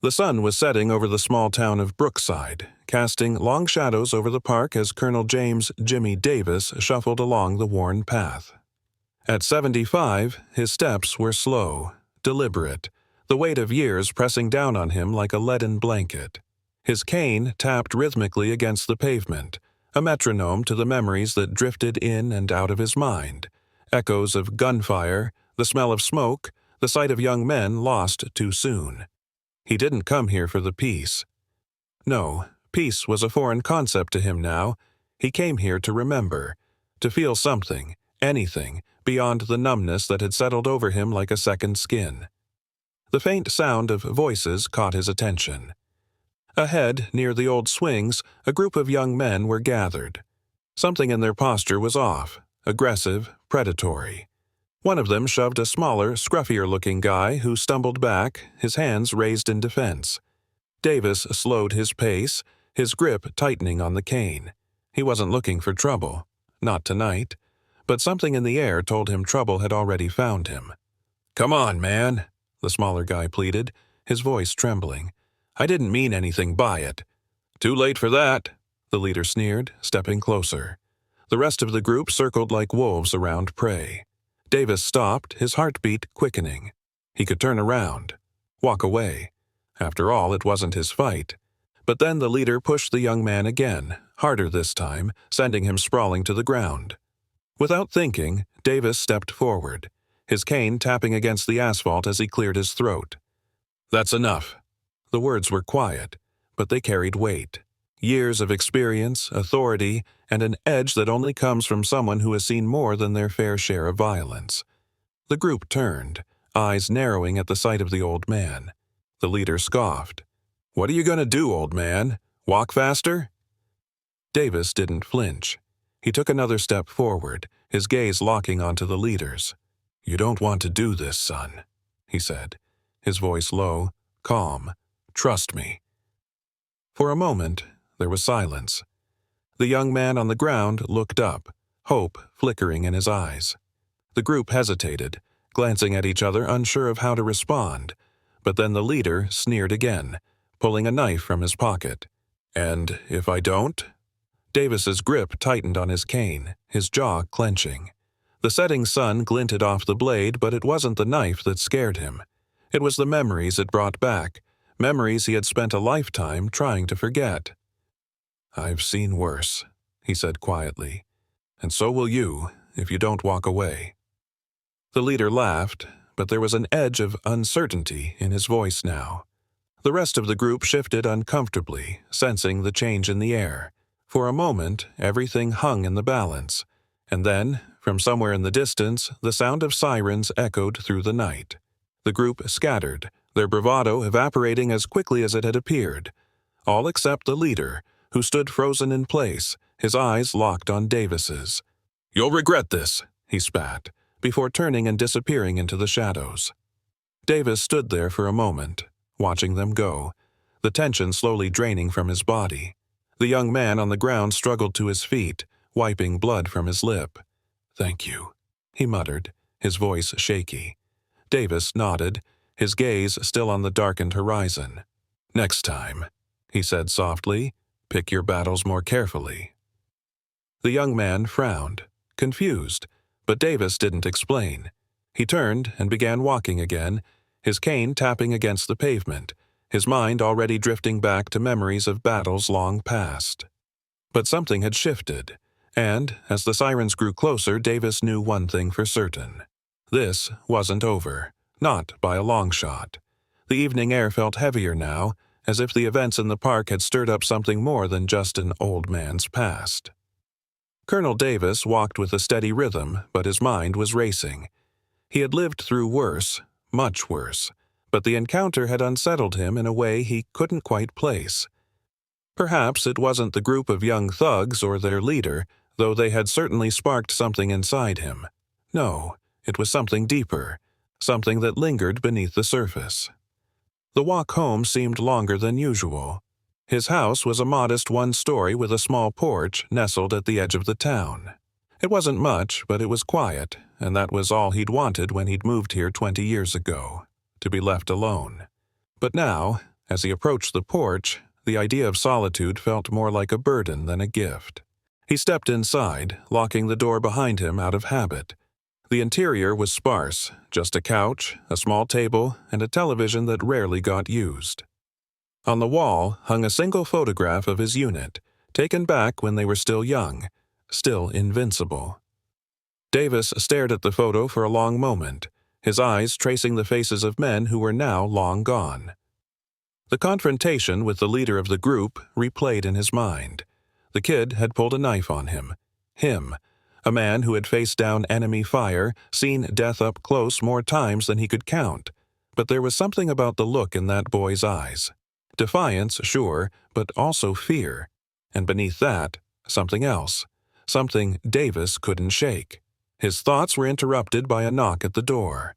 The sun was setting over the small town of Brookside, casting long shadows over the park as Colonel James "Jimmy" Davis shuffled along the worn path. At 75, his steps were slow, deliberate, the weight of years pressing down on him like a leaden blanket. His cane tapped rhythmically against the pavement, a metronome to the memories that drifted in and out of his mind, echoes of gunfire, the smell of smoke, the sight of young men lost too soon. He didn't come here for the peace. No, peace was a foreign concept to him now. He came here to remember, to feel something, anything, beyond the numbness that had settled over him like a second skin. The faint sound of voices caught his attention. Ahead, near the old swings, a group of young men were gathered. Something in their posture was off, aggressive, predatory. One of them shoved a smaller, scruffier-looking guy who stumbled back, his hands raised in defense. Davis slowed his pace, his grip tightening on the cane. He wasn't looking for trouble. Not tonight. But something in the air told him trouble had already found him. "Come on, man," the smaller guy pleaded, his voice trembling. "I didn't mean anything by it." "Too late for that," the leader sneered, stepping closer. The rest of the group circled like wolves around prey. Davis stopped, his heartbeat quickening. He could turn around, walk away. After all, it wasn't his fight. But then the leader pushed the young man again, harder this time, sending him sprawling to the ground. Without thinking, Davis stepped forward, his cane tapping against the asphalt as he cleared his throat. "That's enough." The words were quiet, but they carried weight. Years of experience, authority, and an edge that only comes from someone who has seen more than their fair share of violence. The group turned, eyes narrowing at the sight of the old man. The leader scoffed. "What are you going to do, old man? Walk faster?" Davis didn't flinch. He took another step forward, his gaze locking onto the leader's. "You don't want to do this, son," he said, his voice low, calm. "Trust me." For a moment, there was silence. The young man on the ground looked up, hope flickering in his eyes. The group hesitated, glancing at each other unsure of how to respond, but then the leader sneered again, pulling a knife from his pocket. "And if I don't?" Davis's grip tightened on his cane, his jaw clenching. The setting sun glinted off the blade, but it wasn't the knife that scared him. It was the memories it brought back, memories he had spent a lifetime trying to forget. "I've seen worse," he said quietly, "and so will you if you don't walk away." The leader laughed, but there was an edge of uncertainty in his voice now. The rest of the group shifted uncomfortably, sensing the change in the air. For a moment, everything hung in the balance, and then, from somewhere in the distance, the sound of sirens echoed through the night. The group scattered, their bravado evaporating as quickly as it had appeared, all except the leader, who stood frozen in place, his eyes locked on Davis's. "You'll regret this," he spat, before turning and disappearing into the shadows. Davis stood there for a moment, watching them go, the tension slowly draining from his body. The young man on the ground struggled to his feet, wiping blood from his lip. "Thank you," he muttered, his voice shaky. Davis nodded, his gaze still on the darkened horizon. "Next time," he said softly, "pick your battles more carefully." The young man frowned, confused, but Davis didn't explain. He turned and began walking again, his cane tapping against the pavement, his mind already drifting back to memories of battles long past. But something had shifted, and, as the sirens grew closer, Davis knew one thing for certain. This wasn't over, not by a long shot. The evening air felt heavier now, as if the events in the park had stirred up something more than just an old man's past. Colonel Davis walked with a steady rhythm, but his mind was racing. He had lived through worse, much worse, but the encounter had unsettled him in a way he couldn't quite place. Perhaps it wasn't the group of young thugs or their leader, though they had certainly sparked something inside him. No, it was something deeper, something that lingered beneath the surface. The walk home seemed longer than usual. His house was a modest one-story with a small porch nestled at the edge of the town. It wasn't much, but it was quiet, and that was all he'd wanted when he'd moved here 20 years ago, to be left alone. But now, As he approached the porch, the idea of solitude felt more like a burden than a gift. He stepped inside, locking the door behind him out of habit. The interior was sparse, just a couch, a small table, and a television that rarely got used. On the wall hung a single photograph of his unit, taken back when they were still young, still invincible. Davis stared at the photo for a long moment, his eyes tracing the faces of men who were now long gone. The confrontation with the leader of the group replayed in his mind. The kid had pulled a knife on him. Him, a man who had faced down enemy fire, seen death up close more times than he could count. But there was something about the look in that boy's eyes. Defiance, sure, but also fear. And beneath that, something else. Something Davis couldn't shake. His thoughts were interrupted by a knock at the door.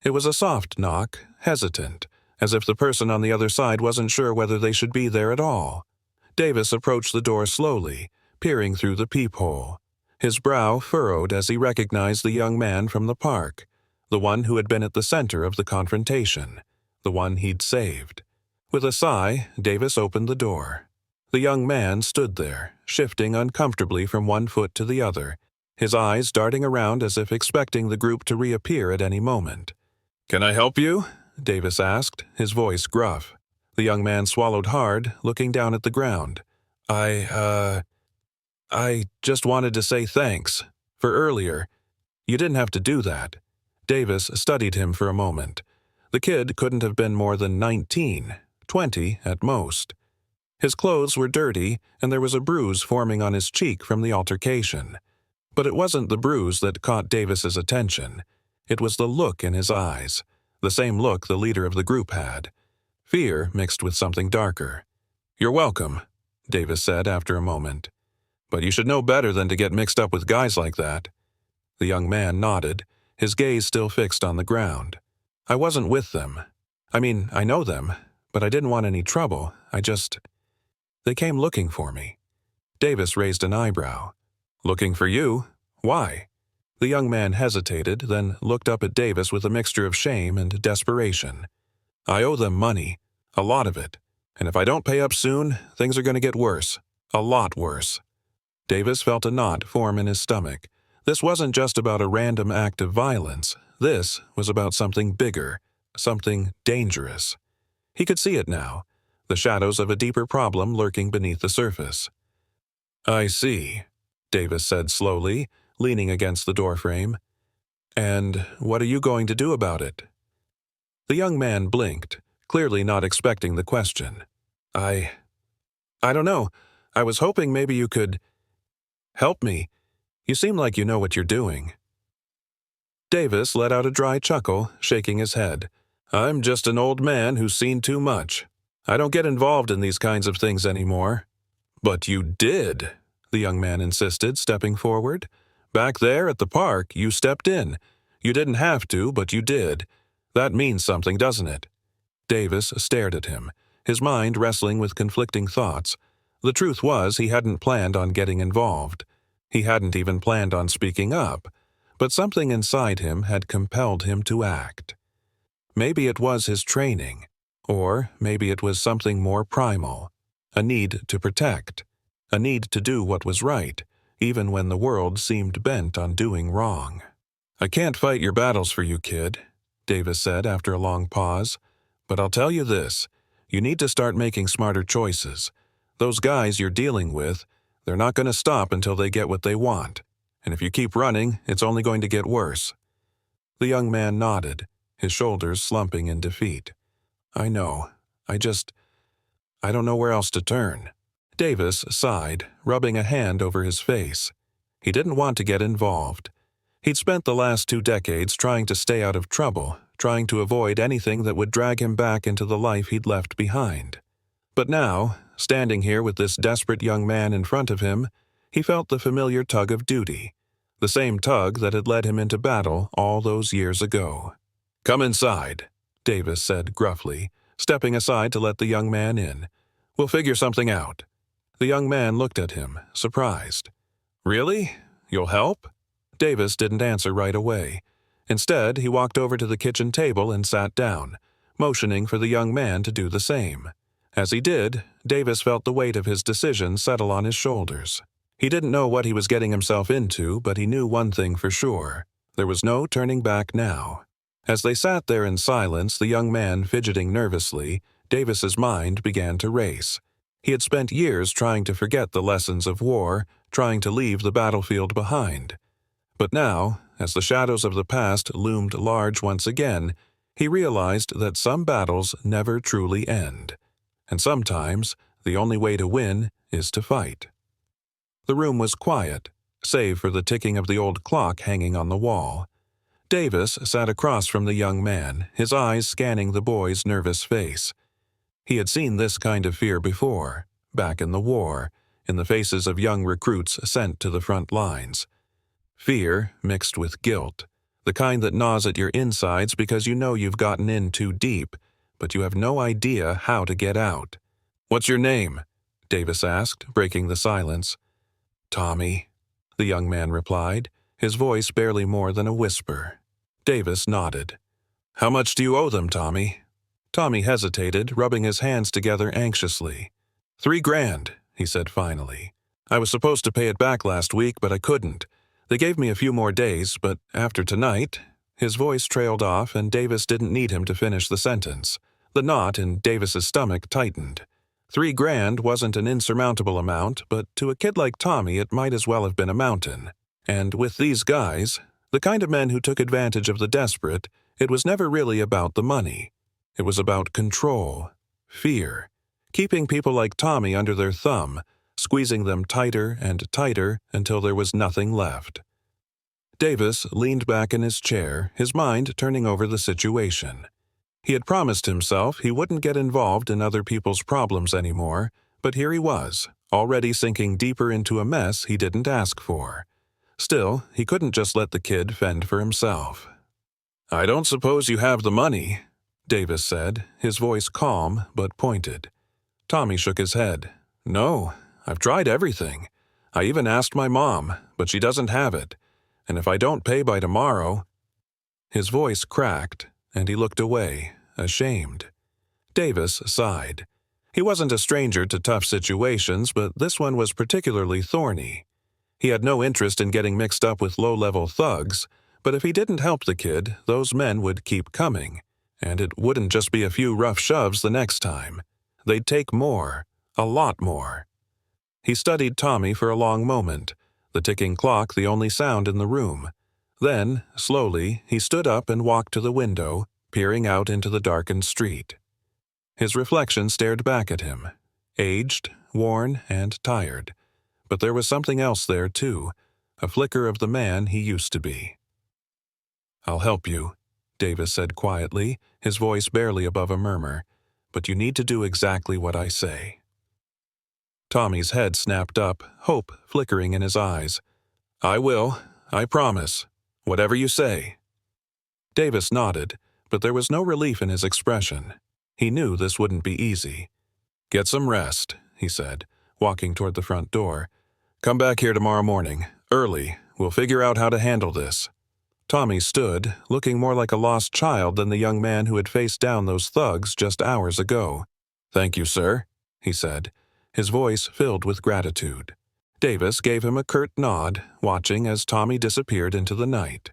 It was a soft knock, hesitant, as if the person on the other side wasn't sure whether they should be there at all. Davis approached the door slowly, peering through the peephole. His brow furrowed as he recognized the young man from the park, the one who had been at the center of the confrontation, the one he'd saved. With a sigh, Davis opened the door. The young man stood there, shifting uncomfortably from one foot to the other, his eyes darting around as if expecting the group to reappear at any moment. "Can I help you?" Davis asked, his voice gruff. The young man swallowed hard, looking down at the ground. I just wanted to say thanks. For earlier. You didn't have to do that." Davis studied him for a moment. The kid couldn't have been more than 19, 20 at most. His clothes were dirty, and there was a bruise forming on his cheek from the altercation. But it wasn't the bruise that caught Davis's attention. It was the look in his eyes, the same look the leader of the group had. Fear mixed with something darker. "You're welcome," Davis said after a moment. "But you should know better than to get mixed up with guys like that." The young man nodded, his gaze still fixed on the ground. "I wasn't with them. I mean, I know them, but I didn't want any trouble. They came looking for me." Davis raised an eyebrow. "Looking for you? Why?" The young man hesitated, then looked up at Davis with a mixture of shame and desperation. "I owe them money, a lot of it, and if I don't pay up soon, things are going to get worse, a lot worse." Davis felt a knot form in his stomach. This wasn't just about a random act of violence. This was about something bigger, something dangerous. He could see it now, the shadows of a deeper problem lurking beneath the surface. "I see," Davis said slowly, leaning against the doorframe. "And what are you going to do about it?" The young man blinked, clearly not expecting the question. I don't know. I was hoping maybe you could help me. You seem like you know what you're doing." Davis let out a dry chuckle, shaking his head. "I'm just an old man who's seen too much. I don't get involved in these kinds of things anymore." "But you did," the young man insisted, stepping forward. "Back there at the park, you stepped in. You didn't have to, but you did. That means something, doesn't it?" Davis stared at him, his mind wrestling with conflicting thoughts. The truth was he hadn't planned on getting involved. He hadn't even planned on speaking up, but something inside him had compelled him to act. Maybe it was his training, or maybe it was something more primal, a need to protect, a need to do what was right, even when the world seemed bent on doing wrong. "I can't fight your battles for you, kid," Davis said after a long pause, "but I'll tell you this, you need to start making smarter choices. Those guys you're dealing with, they're not going to stop until they get what they want, and if you keep running, it's only going to get worse." The young man nodded, his shoulders slumping in defeat. "I know. I don't know where else to turn." Davis sighed, rubbing a hand over his face. He didn't want to get involved. He'd spent the last 2 decades trying to stay out of trouble, trying to avoid anything that would drag him back into the life he'd left behind. But now, standing here with this desperate young man in front of him, he felt the familiar tug of duty, the same tug that had led him into battle all those years ago. "Come inside," Davis said gruffly, stepping aside to let the young man in. "We'll figure something out." The young man looked at him, surprised. "Really? You'll help?" Davis didn't answer right away. Instead, he walked over to the kitchen table and sat down, motioning for the young man to do the same. As he did, Davis felt the weight of his decision settle on his shoulders. He didn't know what he was getting himself into, but he knew one thing for sure. There was no turning back now. As they sat there in silence, the young man fidgeting nervously, Davis's mind began to race. He had spent years trying to forget the lessons of war, trying to leave the battlefield behind. But now, as the shadows of the past loomed large once again, he realized that some battles never truly end. And sometimes, the only way to win is to fight. The room was quiet, save for the ticking of the old clock hanging on the wall. Davis sat across from the young man, his eyes scanning the boy's nervous face. He had seen this kind of fear before, back in the war, in the faces of young recruits sent to the front lines. Fear mixed with guilt, the kind that gnaws at your insides because you know you've gotten in too deep, but you have no idea how to get out. "What's your name?" Davis asked, breaking the silence. "Tommy," the young man replied, his voice barely more than a whisper. Davis nodded. "How much do you owe them, Tommy?" Tommy hesitated, rubbing his hands together anxiously. $3,000, he said finally. "I was supposed to pay it back last week, but I couldn't. They gave me a few more days, but after tonight—" His voice trailed off, and Davis didn't need him to finish the sentence. The knot in Davis's stomach tightened. $3,000 wasn't an insurmountable amount, but to a kid like Tommy it might as well have been a mountain. And with these guys, the kind of men who took advantage of the desperate, it was never really about the money. It was about control, fear, keeping people like Tommy under their thumb, squeezing them tighter and tighter until there was nothing left. Davis leaned back in his chair, his mind turning over the situation. He had promised himself he wouldn't get involved in other people's problems anymore, but here he was, already sinking deeper into a mess he didn't ask for. Still, he couldn't just let the kid fend for himself. "I don't suppose you have the money," Davis said, his voice calm but pointed. Tommy shook his head. "No, I've tried everything. I even asked my mom, but she doesn't have it. And if I don't pay by tomorrow—" His voice cracked, and he looked away, ashamed. Davis sighed. He wasn't a stranger to tough situations, but this one was particularly thorny. He had no interest in getting mixed up with low-level thugs, but if he didn't help the kid, those men would keep coming. And it wouldn't just be a few rough shoves the next time. They'd take more, a lot more. He studied Tommy for a long moment, the ticking clock the only sound in the room. Then, slowly, he stood up and walked to the window, peering out into the darkened street. His reflection stared back at him, aged, worn, and tired. But there was something else there, too, a flicker of the man he used to be. "I'll help you," Davis said quietly, his voice barely above a murmur, "but you need to do exactly what I say." Tommy's head snapped up, hope flickering in his eyes. "I will, I promise. Whatever you say." Davis nodded, but there was no relief in his expression. He knew this wouldn't be easy. "Get some rest," he said, walking toward the front door. "Come back here tomorrow morning, early. We'll figure out how to handle this." Tommy stood, looking more like a lost child than the young man who had faced down those thugs just hours ago. "Thank you, sir," he said, his voice filled with gratitude. Davis gave him a curt nod, watching as Tommy disappeared into the night.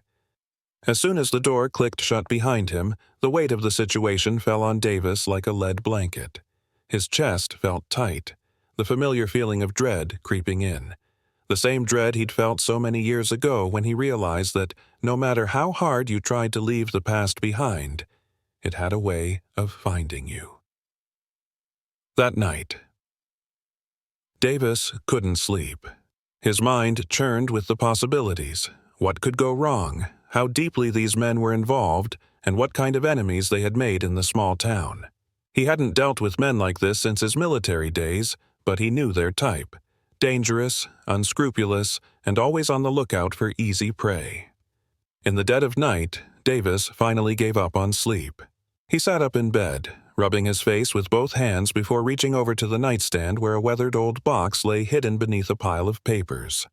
As soon as the door clicked shut behind him, the weight of the situation fell on Davis like a lead blanket. His chest felt tight, the familiar feeling of dread creeping in. The same dread he'd felt so many years ago when he realized that no matter how hard you tried to leave the past behind, it had a way of finding you. That night, Davis couldn't sleep. His mind churned with the possibilities. What could go wrong? How deeply these men were involved, and what kind of enemies they had made in the small town. He hadn't dealt with men like this since his military days, but he knew their type. Dangerous, unscrupulous, and always on the lookout for easy prey. In the dead of night, Davis finally gave up on sleep. He sat up in bed, rubbing his face with both hands before reaching over to the nightstand where a weathered old box lay hidden beneath a pile of papers.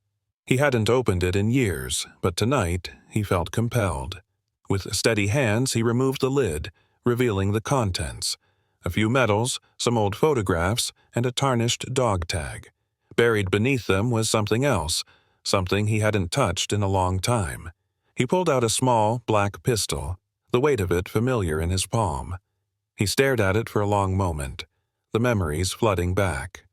He hadn't opened it in years, but tonight he felt compelled. With steady hands, he removed the lid, revealing the contents: a few medals, some old photographs, and a tarnished dog tag. Buried beneath them was something else, something he hadn't touched in a long time. He pulled out a small, black pistol, the weight of it familiar in his palm. He stared at it for a long moment, the memories flooding back.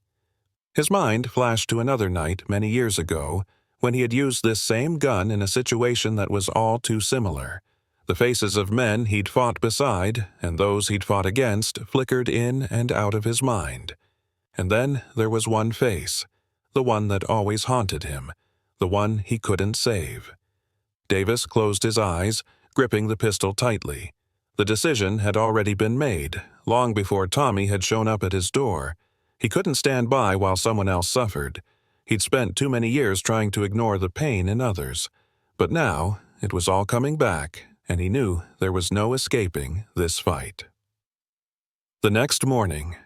His mind flashed to another night many years ago when he had used this same gun in a situation that was all too similar. The faces of men he'd fought beside and those he'd fought against flickered in and out of his mind. And then there was one face, the one that always haunted him, the one he couldn't save. Davis closed his eyes, gripping the pistol tightly. The decision had already been made, long before Tommy had shown up at his door. He couldn't stand by while someone else suffered. He'd spent too many years trying to ignore the pain in others. But now, it was all coming back, and he knew there was no escaping this fight. The next morning.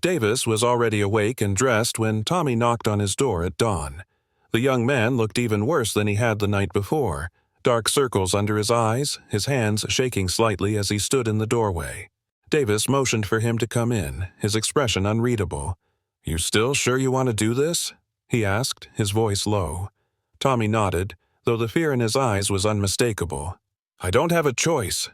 Davis was already awake and dressed when Tommy knocked on his door at dawn. The young man looked even worse than he had the night before, dark circles under his eyes, his hands shaking slightly as he stood in the doorway. Davis motioned for him to come in, his expression unreadable. "You still sure you want to do this?" he asked, his voice low. Tommy nodded, though the fear in his eyes was unmistakable. "I don't have a choice."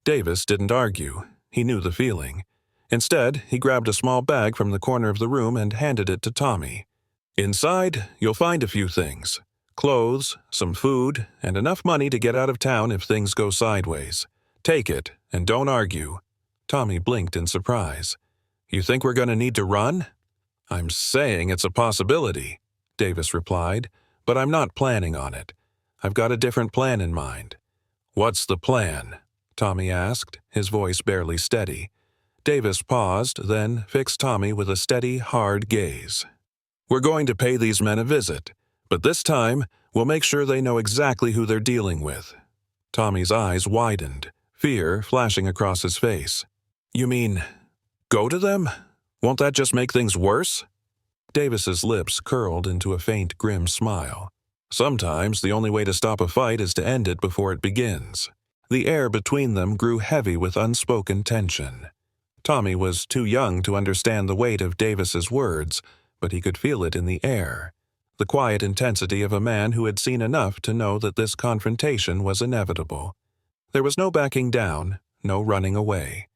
Davis didn't argue. He knew the feeling. Instead, he grabbed a small bag from the corner of the room and handed it to Tommy. "Inside, you'll find a few things. Clothes, some food, and enough money to get out of town if things go sideways. Take it, and don't argue." Tommy blinked in surprise. "You think we're going to need to run?" "I'm saying it's a possibility," Davis replied, "but I'm not planning on it. I've got a different plan in mind." "What's the plan?" Tommy asked, his voice barely steady. Davis paused, then fixed Tommy with a steady, hard gaze. "We're going to pay these men a visit, but this time we'll make sure they know exactly who they're dealing with." Tommy's eyes widened, fear flashing across his face. "You mean, go to them? Won't that just make things worse?" Davis's lips curled into a faint, grim smile. "Sometimes the only way to stop a fight is to end it before it begins." The air between them grew heavy with unspoken tension. Tommy was too young to understand the weight of Davis's words, but he could feel it in the air, the quiet intensity of a man who had seen enough to know that this confrontation was inevitable. There was no backing down, no running away.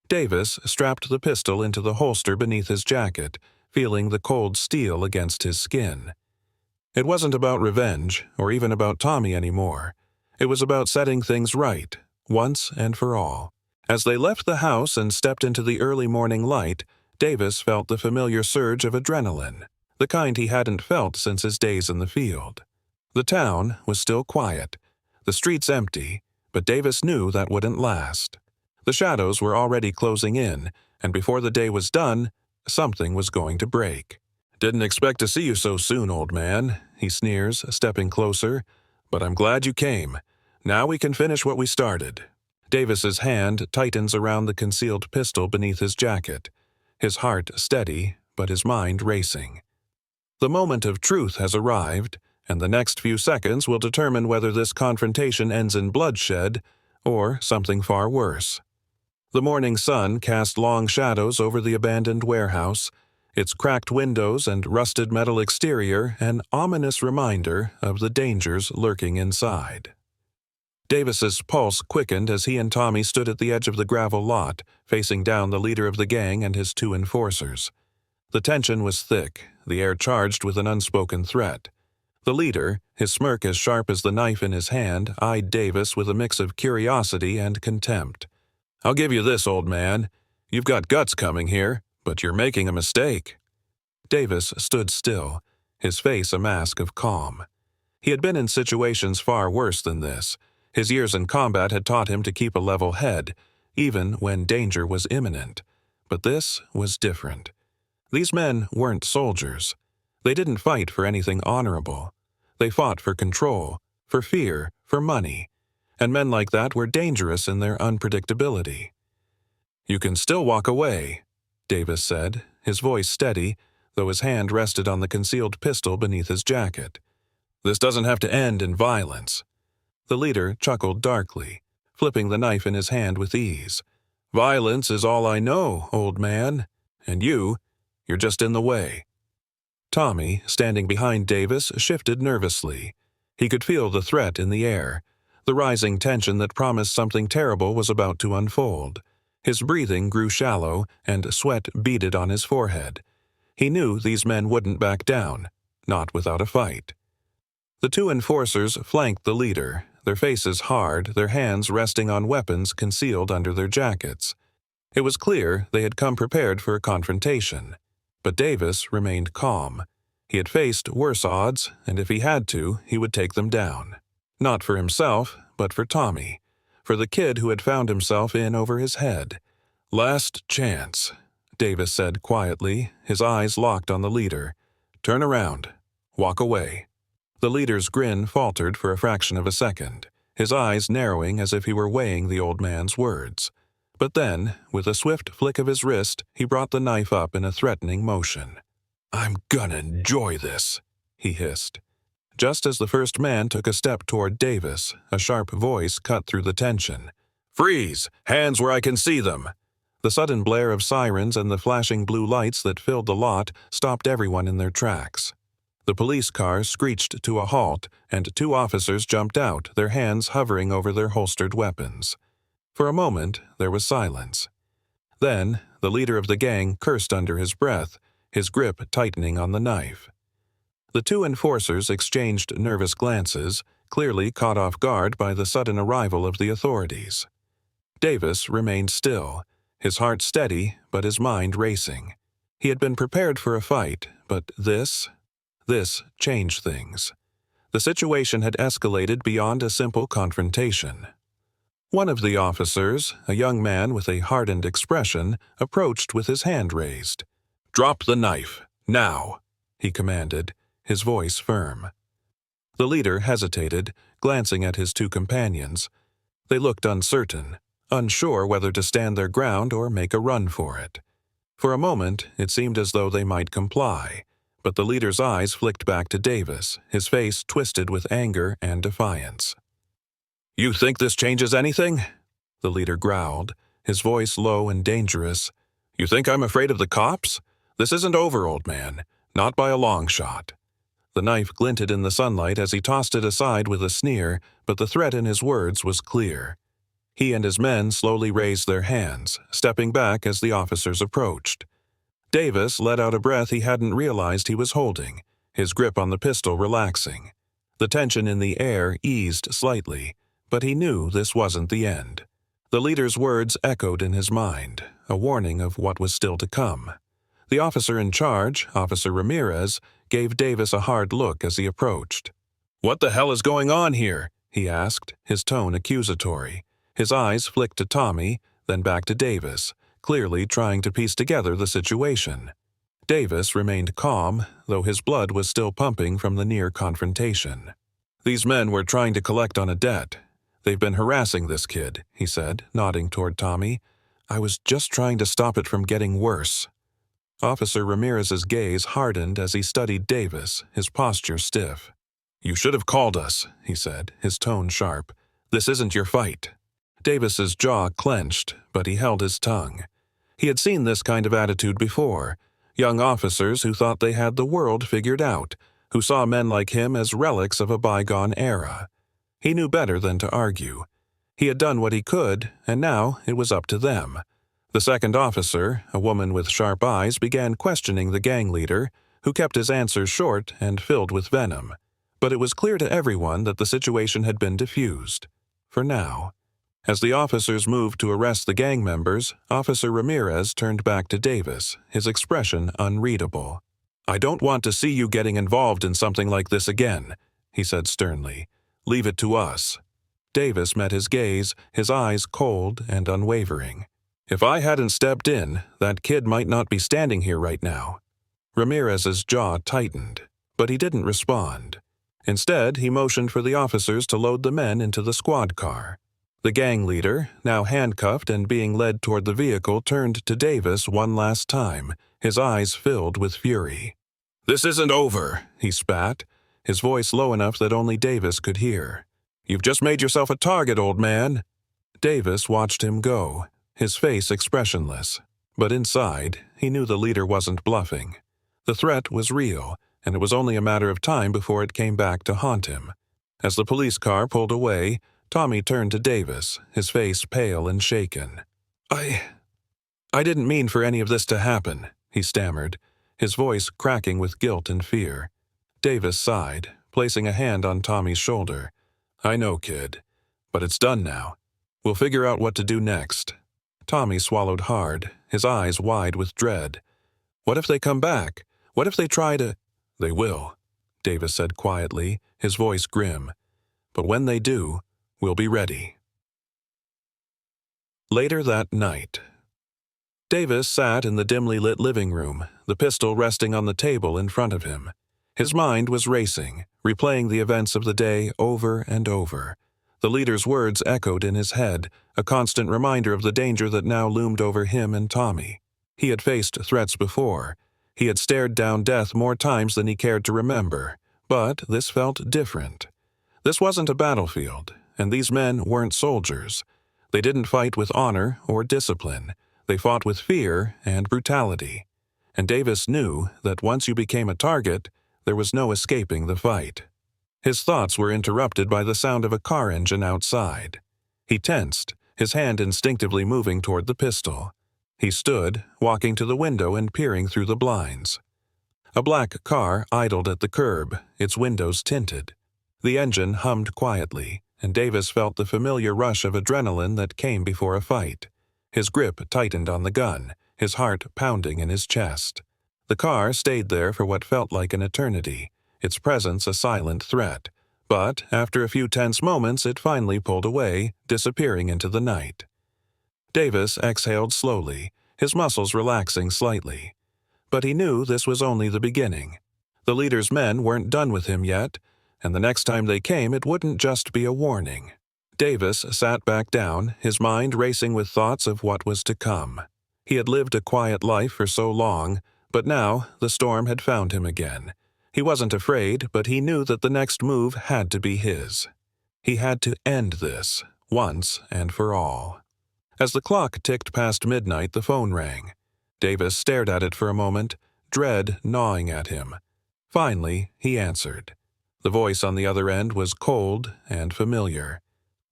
Davis strapped the pistol into the holster beneath his jacket, feeling the cold steel against his skin. It wasn't about revenge, or even about Tommy anymore. It was about setting things right, once and for all. As they left the house and stepped into the early morning light, Davis felt the familiar surge of adrenaline, the kind he hadn't felt since his days in the field. The town was still quiet, the streets empty, but Davis knew that wouldn't last. The shadows were already closing in, and before the day was done, something was going to break. "Didn't expect to see you so soon, old man," he sneers, stepping closer. "But I'm glad you came. Now we can finish what we started." Davis's hand tightens around the concealed pistol beneath his jacket, his heart steady, but his mind racing. The moment of truth has arrived, and the next few seconds will determine whether this confrontation ends in bloodshed or something far worse. The morning sun cast long shadows over the abandoned warehouse, its cracked windows and rusted metal exterior an ominous reminder of the dangers lurking inside. Davis's pulse quickened as he and Tommy stood at the edge of the gravel lot, facing down the leader of the gang and his two enforcers. The tension was thick, the air charged with an unspoken threat. The leader, his smirk as sharp as the knife in his hand, eyed Davis with a mix of curiosity and contempt. "I'll give you this, old man. You've got guts coming here, but you're making a mistake." Davis stood still, his face a mask of calm. He had been in situations far worse than this. His years in combat had taught him to keep a level head, even when danger was imminent. But this was different. These men weren't soldiers. They didn't fight for anything honorable. They fought for control, for fear, for money. And men like that were dangerous in their unpredictability. "You can still walk away," Davis said, his voice steady, though his hand rested on the concealed pistol beneath his jacket. "This doesn't have to end in violence." The leader chuckled darkly. flipping the knife in his hand with ease. "Violence is all I know, old man. And you're just in the way." Tommy, standing behind Davis, shifted nervously. He could feel the threat in the air. The rising tension that promised something terrible was about to unfold. His breathing grew shallow, and sweat beaded on his forehead. He knew these men wouldn't back down, not without a fight. The two enforcers flanked the leader, their faces hard, their hands resting on weapons concealed under their jackets. It was clear they had come prepared for a confrontation. But Davis remained calm. He had faced worse odds, and if he had to, he would take them down. Not for himself, but for Tommy, for the kid who had found himself in over his head. "Last chance," Davis said quietly, his eyes locked on the leader. "Turn around. Walk away." The leader's grin faltered for a fraction of a second, his eyes narrowing as if he were weighing the old man's words. But then, with a swift flick of his wrist, he brought the knife up in a threatening motion. "I'm gonna enjoy this," he hissed. Just as the first man took a step toward Davis, a sharp voice cut through the tension. "Freeze! Hands where I can see them!" The sudden blare of sirens and the flashing blue lights that filled the lot stopped everyone in their tracks. The police car screeched to a halt, and two officers jumped out, their hands hovering over their holstered weapons. For a moment, there was silence. Then, the leader of the gang cursed under his breath, his grip tightening on the knife. The two enforcers exchanged nervous glances, clearly caught off guard by the sudden arrival of the authorities. Davis remained still, his heart steady but his mind racing. He had been prepared for a fight, but this changed things. The situation had escalated beyond a simple confrontation. One of the officers, a young man with a hardened expression, approached with his hand raised. "Drop the knife, now," he commanded, his voice firm. The leader hesitated, glancing at his two companions. They looked uncertain, unsure whether to stand their ground or make a run for it. For a moment, it seemed as though they might comply, but the leader's eyes flicked back to Davis, his face twisted with anger and defiance. "You think this changes anything?" the leader growled, his voice low and dangerous. "You think I'm afraid of the cops? This isn't over, old man. Not by a long shot." The knife glinted in the sunlight as he tossed it aside with a sneer, but the threat in his words was clear. He and his men slowly raised their hands, stepping back as the officers approached. Davis let out a breath he hadn't realized he was holding, his grip on the pistol relaxing. The tension in the air eased slightly, but he knew this wasn't the end. The leader's words echoed in his mind, a warning of what was still to come. The officer in charge, Officer Ramirez, gave Davis a hard look as he approached. "What the hell is going on here?" he asked, his tone accusatory. His eyes flicked to Tommy, then back to Davis, clearly trying to piece together the situation. Davis remained calm, though his blood was still pumping from the near confrontation. "These men were trying to collect on a debt. They've been harassing this kid," he said, nodding toward Tommy. "I was just trying to stop it from getting worse." Officer Ramirez's gaze hardened as he studied Davis, his posture stiff. "You should have called us," he said, his tone sharp. "This isn't your fight." Davis's jaw clenched, but he held his tongue. He had seen this kind of attitude before. Young officers who thought they had the world figured out, who saw men like him as relics of a bygone era. He knew better than to argue. He had done what he could, and now it was up to them. The second officer, a woman with sharp eyes, began questioning the gang leader, who kept his answers short and filled with venom. But it was clear to everyone that the situation had been diffused. For now. As the officers moved to arrest the gang members, Officer Ramirez turned back to Davis, his expression unreadable. "I don't want to see you getting involved in something like this again," he said sternly. "Leave it to us." Davis met his gaze, his eyes cold and unwavering. "If I hadn't stepped in, that kid might not be standing here right now." Ramirez's jaw tightened, but he didn't respond. Instead, he motioned for the officers to load the men into the squad car. The gang leader, now handcuffed and being led toward the vehicle, turned to Davis one last time, his eyes filled with fury. "This isn't over," he spat, his voice low enough that only Davis could hear. "You've just made yourself a target, old man." Davis watched him go, his face expressionless. But inside, he knew the leader wasn't bluffing. The threat was real, and it was only a matter of time before it came back to haunt him. As the police car pulled away, Tommy turned to Davis, his face pale and shaken. I didn't mean for any of this to happen," he stammered, his voice cracking with guilt and fear. Davis sighed, placing a hand on Tommy's shoulder. "I know, kid, but it's done now. We'll figure out what to do next." Tommy swallowed hard, his eyes wide with dread. "What if they come back? What if they try to—" "They will," Davis said quietly, his voice grim. "But when they do, we'll be ready." Later that night, Davis sat in the dimly lit living room, the pistol resting on the table in front of him. His mind was racing, replaying the events of the day over and over. The leader's words echoed in his head, a constant reminder of the danger that now loomed over him and Tommy. He had faced threats before. He had stared down death more times than he cared to remember, but this felt different. This wasn't a battlefield, and these men weren't soldiers. They didn't fight with honor or discipline. They fought with fear and brutality. And Davis knew that once you became a target, there was no escaping the fight. His thoughts were interrupted by the sound of a car engine outside. He tensed, his hand instinctively moving toward the pistol. He stood, walking to the window and peering through the blinds. A black car idled at the curb, its windows tinted. The engine hummed quietly, and Davis felt the familiar rush of adrenaline that came before a fight. His grip tightened on the gun, his heart pounding in his chest. The car stayed there for what felt like an eternity, its presence a silent threat. But after a few tense moments, it finally pulled away, disappearing into the night. Davis exhaled slowly, his muscles relaxing slightly. But he knew this was only the beginning. The leader's men weren't done with him yet, and the next time they came, it wouldn't just be a warning. Davis sat back down, his mind racing with thoughts of what was to come. He had lived a quiet life for so long, but now the storm had found him again. He wasn't afraid, but he knew that the next move had to be his. He had to end this, once and for all. As the clock ticked past midnight, the phone rang. Davis stared at it for a moment, dread gnawing at him. Finally, he answered. The voice on the other end was cold and familiar.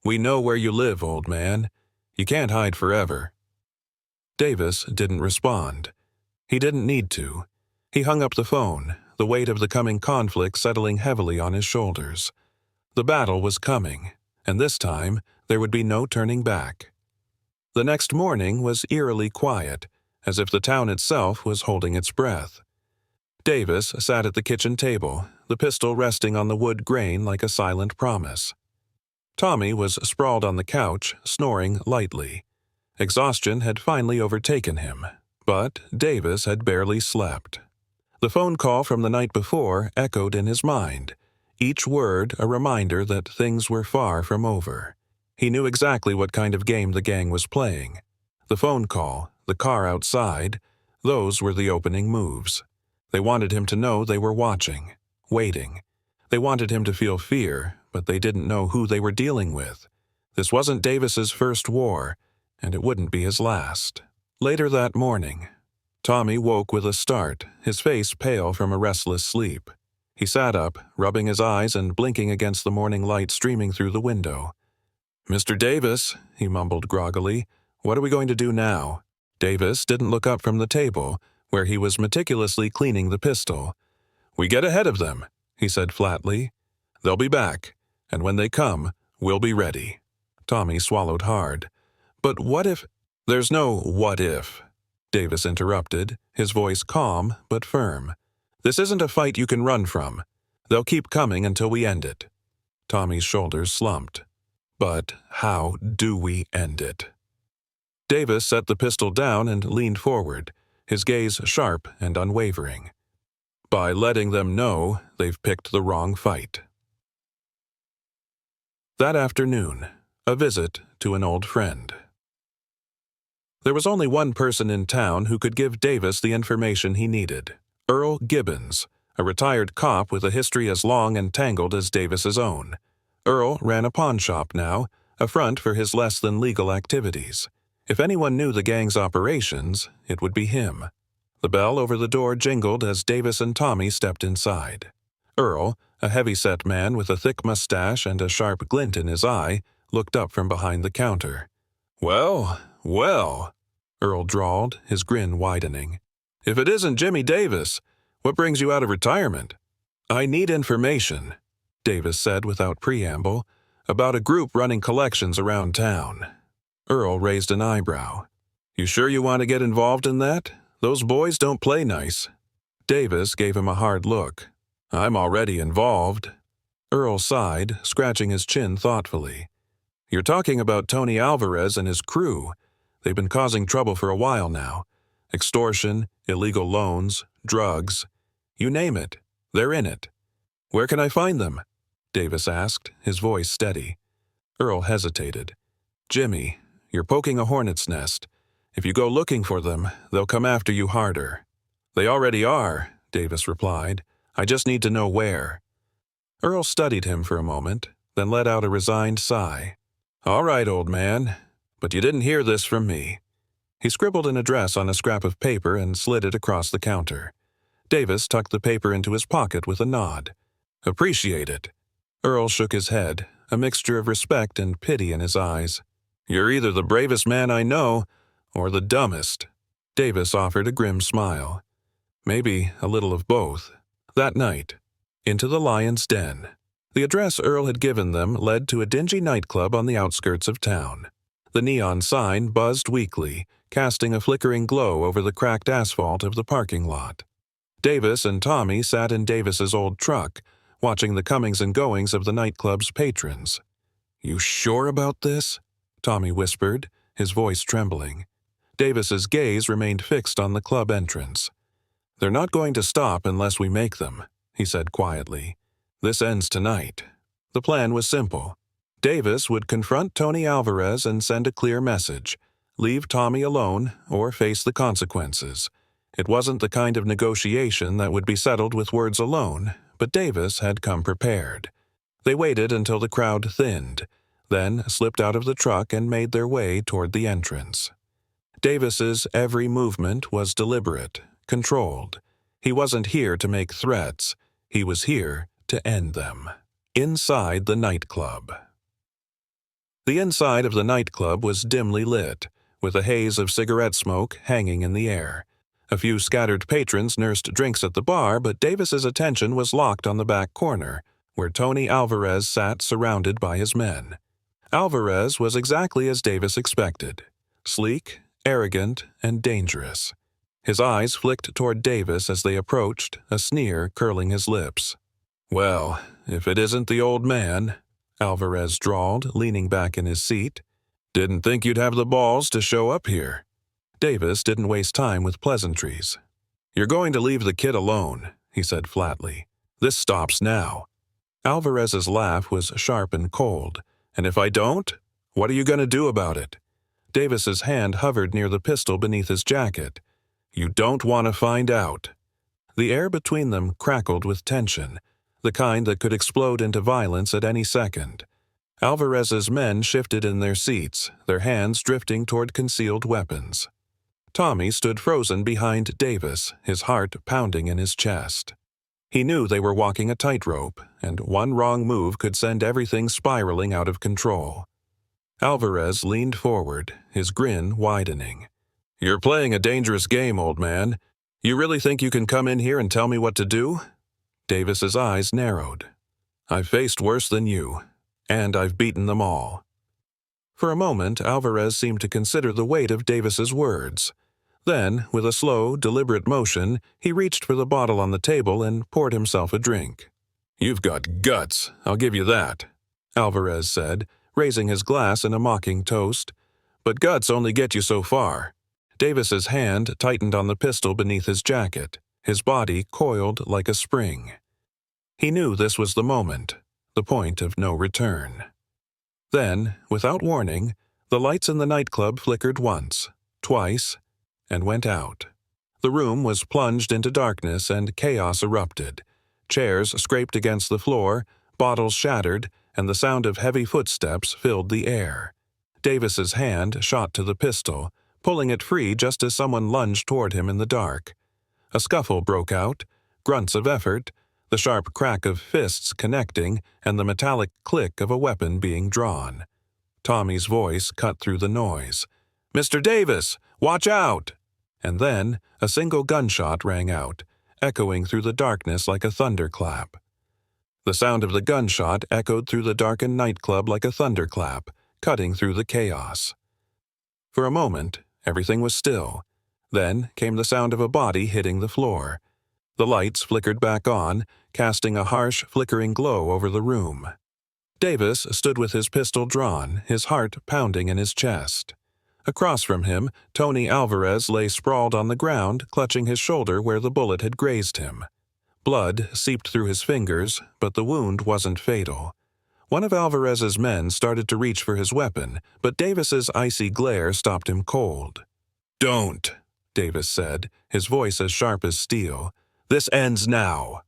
"We know where you live, old man. You can't hide forever." Davis didn't respond. He didn't need to. He hung up the phone, the weight of the coming conflict settling heavily on his shoulders. The battle was coming, and this time there would be no turning back. The next morning was eerily quiet, as if the town itself was holding its breath. Davis sat at the kitchen table, the pistol resting on the wood grain like a silent promise. Tommy was sprawled on the couch, snoring lightly. Exhaustion had finally overtaken him, but Davis had barely slept. The phone call from the night before echoed in his mind, each word a reminder that things were far from over. He knew exactly what kind of game the gang was playing. The phone call, the car outside, those were the opening moves. They wanted him to know they were watching, waiting. They wanted him to feel fear, but they didn't know who they were dealing with. This wasn't Davis's first war, and it wouldn't be his last. Later that morning, Tommy woke with a start, his face pale from a restless sleep. He sat up, rubbing his eyes and blinking against the morning light streaming through the window. "Mr. Davis," he mumbled groggily, "what are we going to do now?" Davis didn't look up from the table, where he was meticulously cleaning the pistol. "We get ahead of them," he said flatly. "They'll be back, and when they come, we'll be ready." Tommy swallowed hard. "But what if—" "There's no what if," Davis interrupted, his voice calm but firm. "This isn't a fight you can run from. They'll keep coming until we end it." Tommy's shoulders slumped. "But how do we end it?" Davis set the pistol down and leaned forward, his gaze sharp and unwavering. "By letting them know they've picked the wrong fight." That afternoon, a visit to an old friend. There was only one person in town who could give Davis the information he needed. Earl Gibbons, a retired cop with a history as long and tangled as Davis's own. Earl ran a pawn shop now, a front for his less-than-legal activities. If anyone knew the gang's operations, it would be him. The bell over the door jingled as Davis and Tommy stepped inside. Earl, a heavy-set man with a thick mustache and a sharp glint in his eye, looked up from behind the counter. "Well, well," Earl drawled, his grin widening. "If it isn't Jimmy Davis, what brings you out of retirement?" "I need information," Davis said without preamble, "about a group running collections around town." Earl raised an eyebrow. "You sure you want to get involved in that? Those boys don't play nice." Davis gave him a hard look. "I'm already involved." Earl sighed, scratching his chin thoughtfully. "You're talking about Tony Alvarez and his crew. They've been causing trouble for a while now. Extortion, illegal loans, drugs. You name it, they're in it." "Where can I find them?" Davis asked, his voice steady. Earl hesitated. "Jimmy, you're poking a hornet's nest. If you go looking for them, they'll come after you harder." "They already are," Davis replied. "I just need to know where." Earl studied him for a moment, then let out a resigned sigh. "All right, old man, but you didn't hear this from me." He scribbled an address on a scrap of paper and slid it across the counter. Davis tucked the paper into his pocket with a nod. "Appreciate it." Earl shook his head, a mixture of respect and pity in his eyes. "You're either the bravest man I know, or the dumbest." Davis offered a grim smile. "Maybe a little of both." That night, into the Lion's Den. The address Earl had given them led to a dingy nightclub on the outskirts of town. The neon sign buzzed weakly, casting a flickering glow over the cracked asphalt of the parking lot. Davis and Tommy sat in Davis's old truck, watching the comings and goings of the nightclub's patrons. "You sure about this?" Tommy whispered, his voice trembling. Davis's gaze remained fixed on the club entrance. "They're not going to stop unless we make them," he said quietly. "This ends tonight." The plan was simple. Davis would confront Tony Alvarez and send a clear message. Leave Tommy alone or face the consequences. It wasn't the kind of negotiation that would be settled with words alone, but Davis had come prepared. They waited until the crowd thinned, then slipped out of the truck and made their way toward the entrance. Davis's every movement was deliberate, controlled. He wasn't here to make threats. He was here to end them. Inside the nightclub. The inside of the nightclub was dimly lit, with a haze of cigarette smoke hanging in the air. A few scattered patrons nursed drinks at the bar, but Davis's attention was locked on the back corner, where Tony Alvarez sat surrounded by his men. Alvarez was exactly as Davis expected. Sleek, arrogant, and dangerous. His eyes flicked toward Davis as they approached, a sneer curling his lips. "Well, if it isn't the old man," Alvarez drawled, leaning back in his seat. "Didn't think you'd have the balls to show up here." Davis didn't waste time with pleasantries. "You're going to leave the kid alone," he said flatly. "This stops now." Alvarez's laugh was sharp and cold. "And if I don't, what are you going to do about it?" Davis's hand hovered near the pistol beneath his jacket. "You don't want to find out." The air between them crackled with tension, the kind that could explode into violence at any second. Alvarez's men shifted in their seats, their hands drifting toward concealed weapons. Tommy stood frozen behind Davis, his heart pounding in his chest. He knew they were walking a tightrope, and one wrong move could send everything spiraling out of control. Alvarez leaned forward, his grin widening. "You're playing a dangerous game, old man. You really think you can come in here and tell me what to do?" Davis's eyes narrowed. "I've faced worse than you, and I've beaten them all." For a moment, Alvarez seemed to consider the weight of Davis's words. Then, with a slow, deliberate motion, he reached for the bottle on the table and poured himself a drink. "You've got guts, I'll give you that," Alvarez said, raising his glass in a mocking toast. "But guts only get you so far." Davis's hand tightened on the pistol beneath his jacket, his body coiled like a spring. He knew this was the moment, the point of no return. Then, without warning, the lights in the nightclub flickered once, twice, and went out. The room was plunged into darkness and chaos erupted. Chairs scraped against the floor, bottles shattered, and the sound of heavy footsteps filled the air. Davis's hand shot to the pistol, pulling it free just as someone lunged toward him in the dark. A scuffle broke out, grunts of effort, the sharp crack of fists connecting, and the metallic click of a weapon being drawn. Tommy's voice cut through the noise. "Mr. Davis, watch out!" And then a single gunshot rang out, echoing through the darkness like a thunderclap. The sound of the gunshot echoed through the darkened nightclub like a thunderclap, cutting through the chaos. For a moment, everything was still. Then came the sound of a body hitting the floor. The lights flickered back on, casting a harsh, flickering glow over the room. Davis stood with his pistol drawn, his heart pounding in his chest. Across from him, Tony Alvarez lay sprawled on the ground, clutching his shoulder where the bullet had grazed him. Blood seeped through his fingers, but the wound wasn't fatal. One of Alvarez's men started to reach for his weapon, but Davis's icy glare stopped him cold. "Don't," Davis said, his voice as sharp as steel. "This ends now."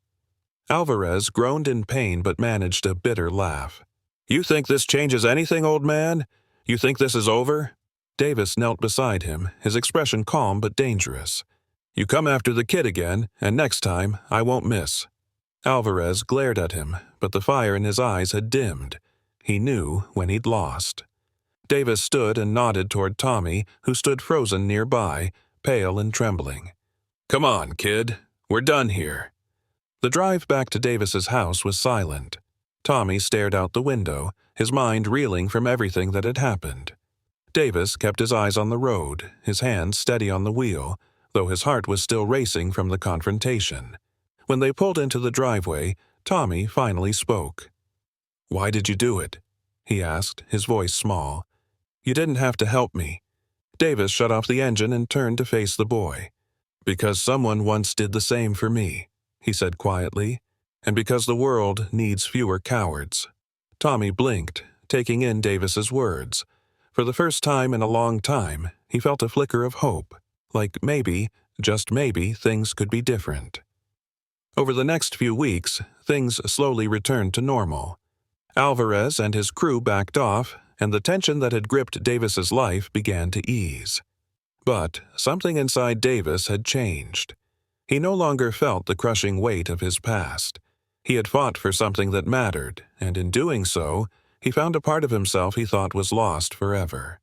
Alvarez groaned in pain but managed a bitter laugh. "You think this changes anything, old man? You think this is over?" Davis knelt beside him, his expression calm but dangerous. "You come after the kid again, and next time I won't miss." Alvarez glared at him, but the fire in his eyes had dimmed. He knew when he'd lost. Davis stood and nodded toward Tommy, who stood frozen nearby, pale and trembling. "Come on, kid. We're done here." The drive back to Davis's house was silent. Tommy stared out the window, his mind reeling from everything that had happened. Davis kept his eyes on the road, his hands steady on the wheel, though his heart was still racing from the confrontation. When they pulled into the driveway, Tommy finally spoke. "Why did you do it?" he asked, his voice small. "You didn't have to help me." Davis shut off the engine and turned to face the boy. "Because someone once did the same for me," he said quietly, "and because the world needs fewer cowards." Tommy blinked, taking in Davis's words. For the first time in a long time, he felt a flicker of hope, like maybe, just maybe, things could be different. Over the next few weeks, things slowly returned to normal. Alvarez and his crew backed off, and the tension that had gripped Davis's life began to ease. But something inside Davis had changed. He no longer felt the crushing weight of his past. He had fought for something that mattered, and in doing so, he found a part of himself he thought was lost forever.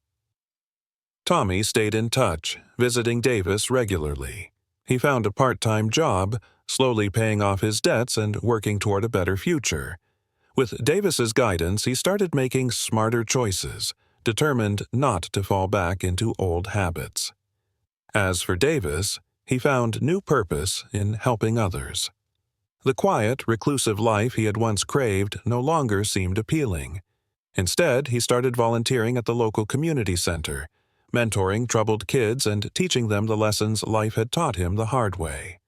Tommy stayed in touch, visiting Davis regularly. He found a part-time job, slowly paying off his debts and working toward a better future. With Davis's guidance, he started making smarter choices, determined not to fall back into old habits. As for Davis, he found new purpose in helping others. The quiet, reclusive life he had once craved no longer seemed appealing. Instead, he started volunteering at the local community center, mentoring troubled kids and teaching them the lessons life had taught him the hard way.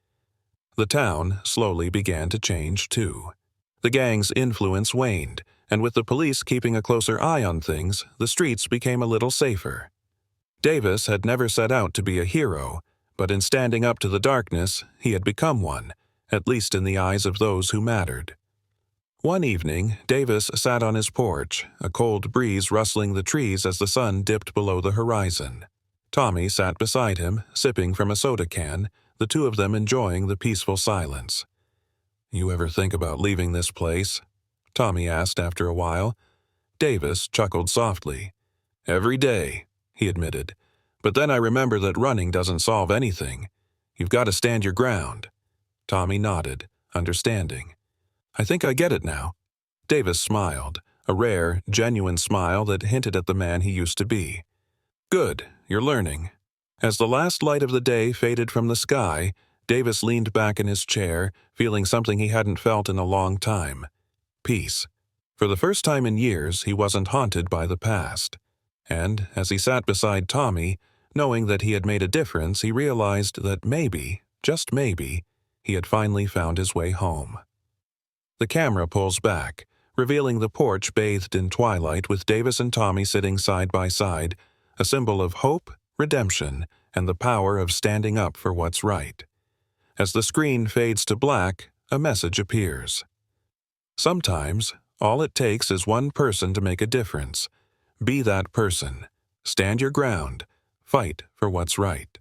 The town slowly began to change, too. The gang's influence waned, and with the police keeping a closer eye on things, the streets became a little safer. Davis had never set out to be a hero, but in standing up to the darkness, he had become one, at least in the eyes of those who mattered. One evening, Davis sat on his porch, a cold breeze rustling the trees as the sun dipped below the horizon. Tommy sat beside him, sipping from a soda can, the two of them enjoying the peaceful silence. "You ever think about leaving this place?" Tommy asked after a while. Davis chuckled softly. "Every day," he admitted. "But then I remember that running doesn't solve anything. You've got to stand your ground." Tommy nodded, understanding. "I think I get it now." Davis smiled, a rare, genuine smile that hinted at the man he used to be. "Good, you're learning." As the last light of the day faded from the sky, Davis leaned back in his chair, feeling something he hadn't felt in a long time. Peace. For the first time in years, he wasn't haunted by the past. And as he sat beside Tommy, knowing that he had made a difference, he realized that maybe, just maybe, he had finally found his way home. The camera pulls back, revealing the porch bathed in twilight with Davis and Tommy sitting side by side, a symbol of hope, redemption, and the power of standing up for what's right. As the screen fades to black, a message appears. Sometimes, All it takes is one person to make a difference. Be that person. Stand your ground. Fight for what's right.